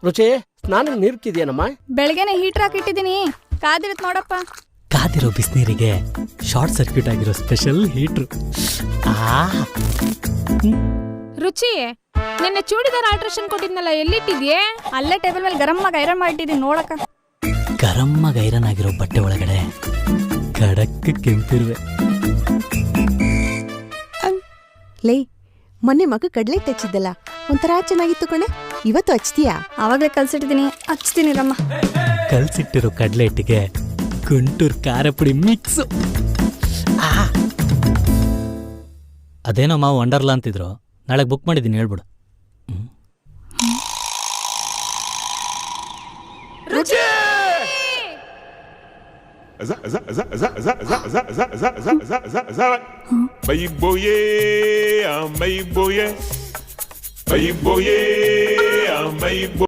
ರುಚಿ ಸ್ನಾನಕ್ಕೆ ನೀರ್ಕಿದ್ಯೇನಮ್ಮ? ಬೆಳಗ್ಗೆನೆ ಹೀಟರ್ ಹಾಕಿಟ್ಟಿದ್ದೀನಿ, ಕಾದಿರತ್ ನೋಡಪ್ಪ. ಕಾದಿರೋ ಬಿಸಿನೀರಿಗೆ ಶಾರ್ಟ್ ಸರ್ಕ್ಯೂಟ್ ಆಗಿರೋ ಸ್ಪೆಷಲ್ ಹೀಟ್ರು. ರುಚಿ, ನಿನ್ನೆ ಚೂಡಿದಾರ್ ಆಲ್ಟ್ರೇಷನ್ ಕೊಟ್ಟಿದ್ನಲ್ಲ, ಎಲ್ಲಿಟ್ಟಿದ್ಯೆ? ಅಲ್ಲೇ ಟೇಬಲ್ ಮೇಲೆ ಗರಮ್ಮಾಗಿ ಐರನ್ ಮಾಡಿಟ್ಟಿದ್ದೀನಿ ನೋಡಕ್ಕ. ಗರಮ್ಮಾಗಿ ಐರನ್ ಆಗಿರೋ ಬಟ್ಟೆ ಒಳಗಡೆ ಖಡಕ್ ಕೆಂಪಿರುವೆ. ಲೇ, ಮೊನ್ನೆ ಮಗ ಕಡ್ಲೆ ತೆಚ್ಚಿದ್ದಲ್ಲ, ಒಂಥರ ಚೆನ್ನಾಗಿತ್ತು ಕಣೆ. ಇವತ್ತು ಹಚ್ತೀಯಾ? ಅವಾಗಲೇ ಕಲ್ಸಿಟ್ಟಿದ್ದೀನಿ, ಹಚ್ತೀನಿ ರಮ್ಮ. ಕಲ್ಸಿಟ್ಟಿರೋ ಕಡ್ಲೆ ಹಿಟ್ಟಿಗೆ ಗುಂಟೂರು ಖಾರ ಪುಡಿ ಮಿಕ್ಸ್. ಅದೇನೋ ಮಾವು ವಂಡರ್ಲಾ ಅಂತಿದ್ರು, ನಾಳೆ ಬುಕ್ ಮಾಡಿದ್ದೀನಿ, ಹೇಳ್ಬಿಡು. Bayi boye,